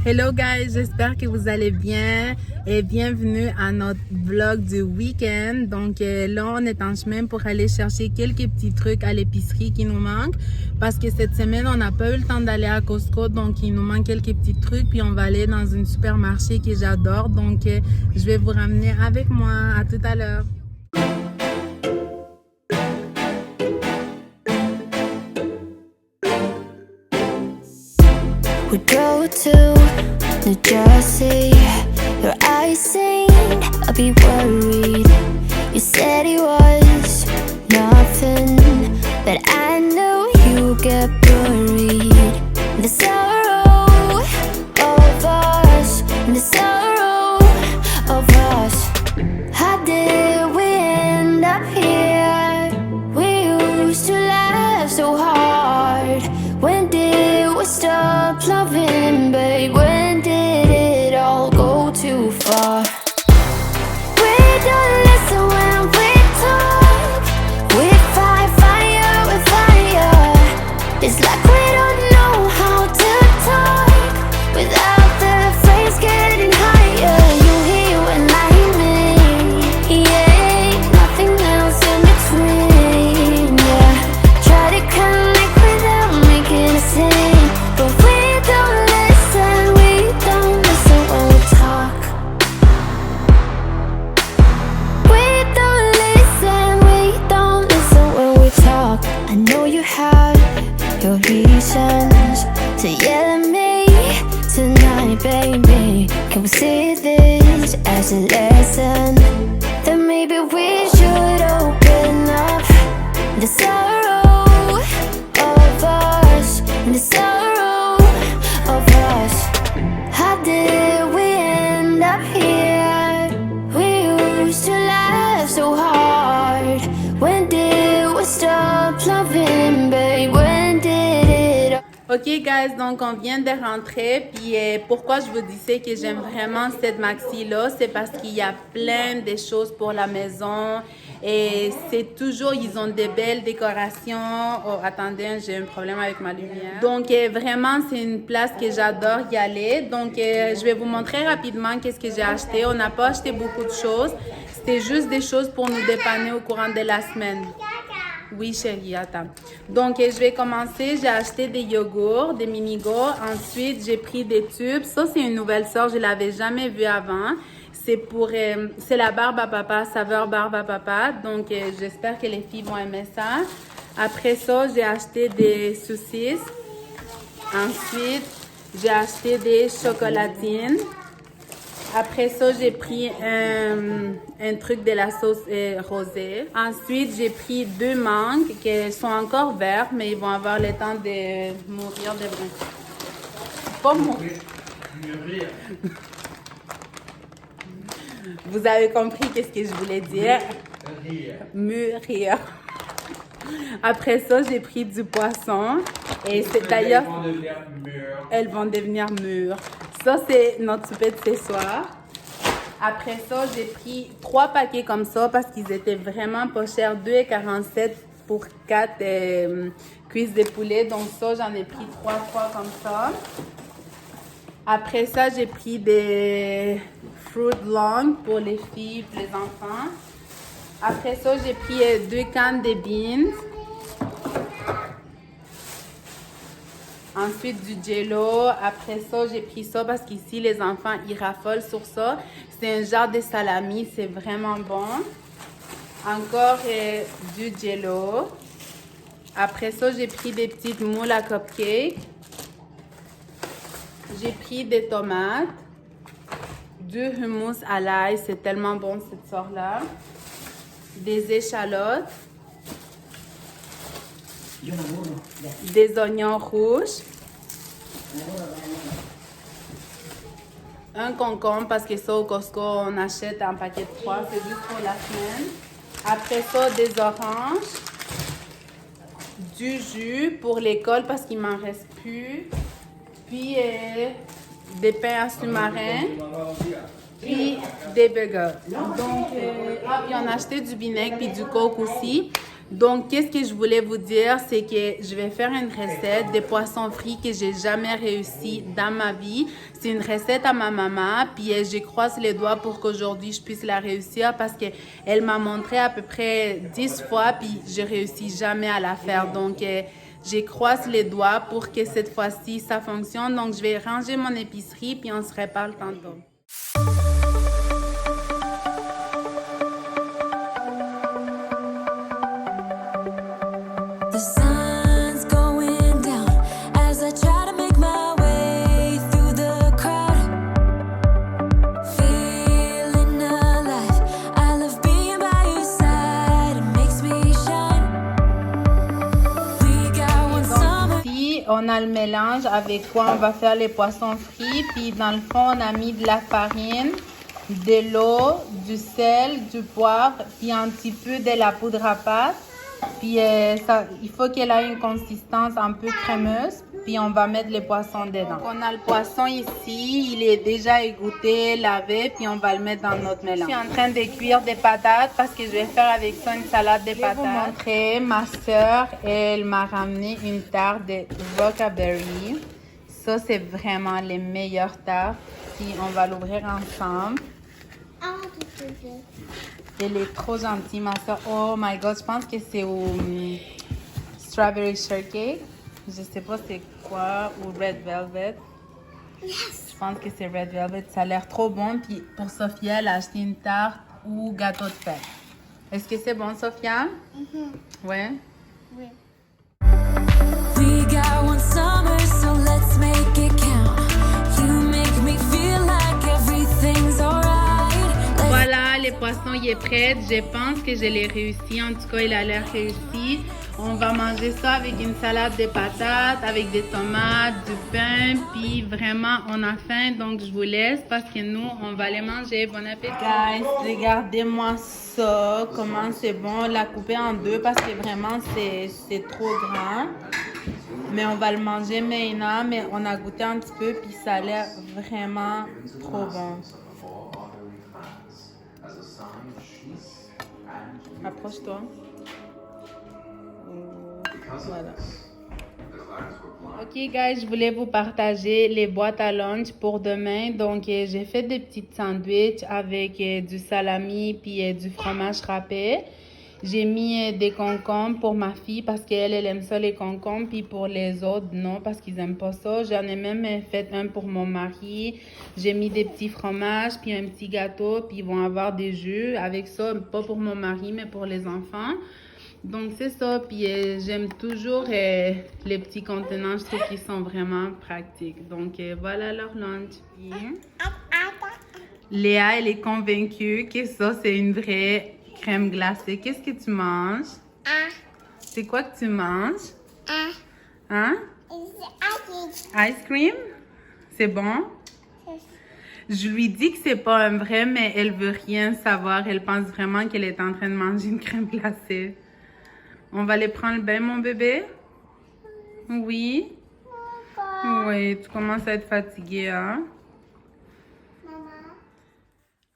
Hello guys, j'espère que vous allez bien et bienvenue à notre vlog du week-end. Donc là, on est en chemin pour aller chercher quelques petits trucs à l'épicerie qui nous manquent parce que cette semaine, on n'a pas eu le temps d'aller à Costco, donc il nous manque quelques petits trucs. Puis on va aller dans un supermarché que j'adore, donc je vais vous ramener avec moi. À tout à l'heure. We drove to New Jersey. Your eyes seemed a bit worried. You said it was nothing, but I knew you get worried. The sorrow of us, the sorrow of us. How did we end up here? We used to laugh so hard. When did we stop loving, babe? When did it all go too far? We don't listen when we talk. We fight fire with fire. It's like we don't know how to talk without the flames getting higher. You hear when I hear me, yeah, nothing else in between, yeah. Try to connect without making a scene, but we don't listen when we talk. We don't listen when we talk. I know you have your reasons to yell at me tonight, baby. Can we see this as a lesson? Then maybe we should open up. The sorrow of us, the sorrow of us. How did we end up here? We used to laugh so hard. When did we stop loving, babe? When did it? Ok guys, donc on vient de rentrer, puis pourquoi je vous disais que j'aime vraiment cette maxi-là, c'est parce qu'il y a plein de choses pour la maison et c'est toujours, ils ont des belles décorations. Oh, attendez, j'ai un problème avec ma lumière. Donc vraiment, c'est une place que j'adore y aller. Donc je vais vous montrer rapidement qu'est-ce que j'ai acheté. On n'a pas acheté beaucoup de choses, c'était juste des choses pour nous dépanner au courant de la semaine. Oui, chérie, attends. Donc, je vais commencer. J'ai acheté des yogourts, des mini-go. Ensuite, j'ai pris des tubes. Ça, c'est une nouvelle sorte. Je ne l'avais jamais vue avant. C'est pour, c'est la barbe à papa, saveur barbe à papa. Donc, j'espère que les filles vont aimer ça. Après ça, j'ai acheté des saucisses. Ensuite, j'ai acheté des chocolatines. Après ça, j'ai pris un truc de la sauce rosée. Ensuite, j'ai pris 2 mangues qui sont encore vertes, mais ils vont avoir le temps de mourir de brun. Pas mourir. Mûrir. Vous avez compris qu'est-ce que je voulais dire? Mûrir. Après ça, j'ai pris du poisson. Et c'est d'ailleurs... Elles vont devenir mûres. Ça, c'est notre souper de ce soir. Après ça, j'ai pris 3 paquets comme ça parce qu'ils étaient vraiment pas chers. 2,47 pour 4 cuisses de poulet. Donc ça, j'en ai pris 3 fois comme ça. Après ça, j'ai pris des fruit long pour les filles et les enfants. Après ça, j'ai pris 2 cannes de beans. Ensuite, du jello. Après ça, j'ai pris ça parce qu'ici, les enfants, ils raffolent sur ça. C'est un genre de salami. C'est vraiment bon. Encore du jello. Après ça, j'ai pris des petites moules à cupcake. J'ai pris des tomates. Du hummus à l'ail. C'est tellement bon, cette sorte-là. Des échalotes. Des oignons rouges, un concombre parce que ça au Costco on achète un paquet de 3, c'est juste pour la semaine. Après ça, des oranges, du jus pour l'école parce qu'il m'en reste plus, puis des pains à sous-marin, puis des burgers. Donc, puis on a acheté du vinaigre puis du coke aussi. Donc, qu'est-ce que je voulais vous dire, c'est que je vais faire une recette de poissons frits que j'ai jamais réussi dans ma vie. C'est une recette à ma maman, puis je croise les doigts pour qu'aujourd'hui je puisse la réussir parce que elle m'a montré à peu près 10 fois, puis je réussis jamais à la faire. Donc, je croise les doigts pour que cette fois-ci ça fonctionne. Donc, je vais ranger mon épicerie, puis on se reparle tantôt. The sun's going down as I try to make my way through the crowd. Feeling alive, I love being by your side. It makes me shine. We got one summer. Ici, on a le mélange avec quoi on va faire les poissons frits. Puis dans le fond, on a mis de la farine, de l'eau, du sel, du poivre, puis un petit peu de la poudre à pâte. Puis il faut qu'elle ait une consistance un peu crémeuse. Puis on va mettre les poissons dedans. Donc, on a le poisson ici, il est déjà égoutté, lavé, puis on va le mettre dans notre mélange. Je suis en train de cuire des patates parce que je vais faire avec ça une salade de patates. Je vais vous montrer, ma soeur, elle m'a ramené une tarte de Rockaberry. Ça, c'est vraiment les meilleures tartes. Puis on va l'ouvrir ensemble. Elle est trop gentille, ma soeur. Oh my god, je pense que c'est au Strawberry Shortcake. Je sais pas c'est quoi, ou Red Velvet. Je pense que c'est Red Velvet. Ça a l'air trop bon. Puis pour Sophia, elle a acheté une tarte ou gâteau de fête. Est-ce que c'est bon, Sophia? Ouais. Oui. We got one summer, so let's make it count. You make me feel like everything's alright. Voilà, le poisson il est prêt. Je pense que je l'ai réussi. En tout cas, il a l'air réussi. On va manger ça avec une salade de patates, avec des tomates, du pain. Puis vraiment, on a faim. Donc, je vous laisse parce que nous, on va les manger. Bon appétit. Guys, regardez-moi ça. Comment c'est bon. On l'a coupé en deux parce que vraiment, c'est trop grand. Mais on va le manger maintenant. Mais on a goûté un petit peu. Puis ça a l'air vraiment trop bon. Approche-toi. Voilà. Ok, guys, je voulais vous partager les boîtes à lunch pour demain. Donc, j'ai fait des petites sandwichs avec du salami puis du fromage râpé. J'ai mis des concombres pour ma fille parce qu'elle aime ça, les concombres. Puis pour les autres, non, parce qu'ils n'aiment pas ça. J'en ai même fait un pour mon mari. J'ai mis des petits fromages, puis un petit gâteau. Puis ils vont avoir des jus avec ça, pas pour mon mari, mais pour les enfants. Donc, c'est ça. Puis j'aime toujours les petits contenants. Je trouve qu'ils sont vraiment pratiques. Donc, voilà leur lunch. Puis, Léa, elle est convaincue que ça, c'est une vraie crème glacée. Qu'est-ce que tu manges? C'est quoi que tu manges? Hein? Ice cream? C'est bon? Je lui dis que c'est pas un vrai, mais elle veut rien savoir. Elle pense vraiment qu'elle est en train de manger une crème glacée. On va aller prendre le bain, mon bébé? Oui? Oui, tu commences à être fatiguée, hein?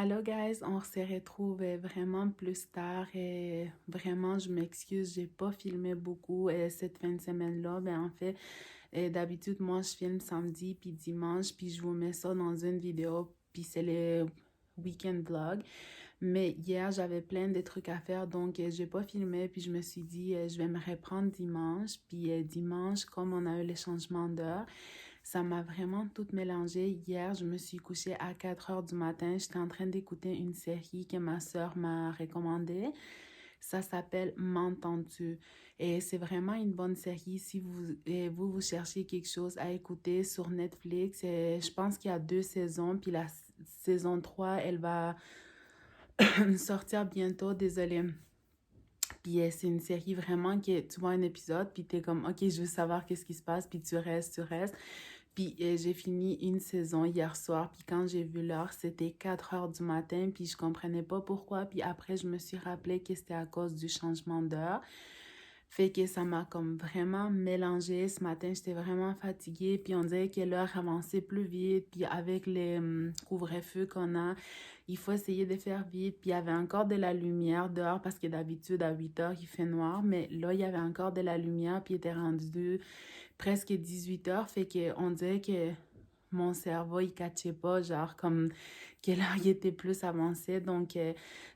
Allô, guys, on se retrouve vraiment plus tard et vraiment, je m'excuse, j'ai pas filmé beaucoup cette fin de semaine-là. Mais en fait, d'habitude, moi, je filme samedi puis dimanche, puis je vous mets ça dans une vidéo, puis c'est le weekend vlog. Mais hier, j'avais plein de trucs à faire, donc j'ai pas filmé, puis je me suis dit, je vais me reprendre dimanche. Puis dimanche, comme on a eu les changements d'heure, ça m'a vraiment tout mélangé. Hier, je me suis couchée à 4 heures du matin. J'étais en train d'écouter une série que ma soeur m'a recommandée. Ça s'appelle M'entends-tu? Et c'est vraiment une bonne série si vous cherchez quelque chose à écouter sur Netflix. Et je pense qu'il y a 2 saisons, puis la saison 3, elle va sortir bientôt, désolée. Puis c'est une série vraiment que tu vois un épisode, puis t'es comme, ok, je veux savoir qu'est-ce qui se passe, puis tu restes. Puis j'ai fini une saison hier soir, puis quand j'ai vu l'heure, c'était 4 heures du matin, puis je comprenais pas pourquoi. Puis après, je me suis rappelé que c'était à cause du changement d'heure. Fait que ça m'a comme vraiment mélangé. Ce matin, j'étais vraiment fatiguée. Puis on dirait que l'heure avançait plus vite. Puis avec les couvre-feu qu'on a, il faut essayer de faire vite. Puis il y avait encore de la lumière dehors parce que d'habitude, à 8 heures, il fait noir. Mais là, il y avait encore de la lumière. Puis il était rendu presque 18 heures. Fait qu'on dirait que mon cerveau, il catchait pas, genre comme que l'heure il était plus avancé. Donc,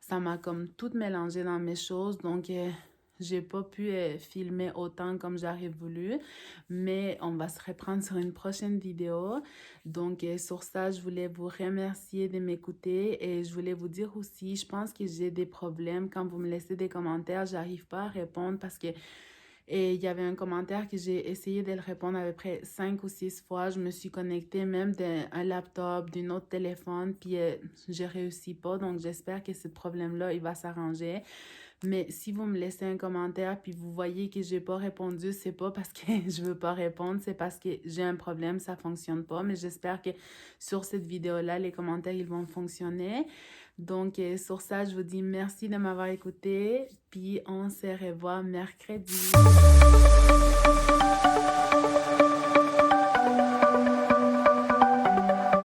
ça m'a comme tout mélangé dans mes choses. Donc, j'ai pas pu filmer autant comme j'aurais voulu, mais on va se reprendre sur une prochaine vidéo. Donc, sur ça, je voulais vous remercier de m'écouter et je voulais vous dire aussi, je pense que j'ai des problèmes. Quand vous me laissez des commentaires, j'arrive pas à répondre parce que et il y avait un commentaire que j'ai essayé de le répondre à peu près 5 ou 6 fois. Je me suis connectée même d'un laptop, d'un autre téléphone, puis je réussis pas. Donc, j'espère que ce problème-là, il va s'arranger. Mais si vous me laissez un commentaire puis vous voyez que j'ai pas répondu, c'est pas parce que je veux pas répondre, c'est parce que j'ai un problème, ça fonctionne pas. Mais j'espère que sur cette vidéo-là, les commentaires, ils vont fonctionner. Donc, sur ça, je vous dis merci de m'avoir écouté. Puis, on se revoit mercredi.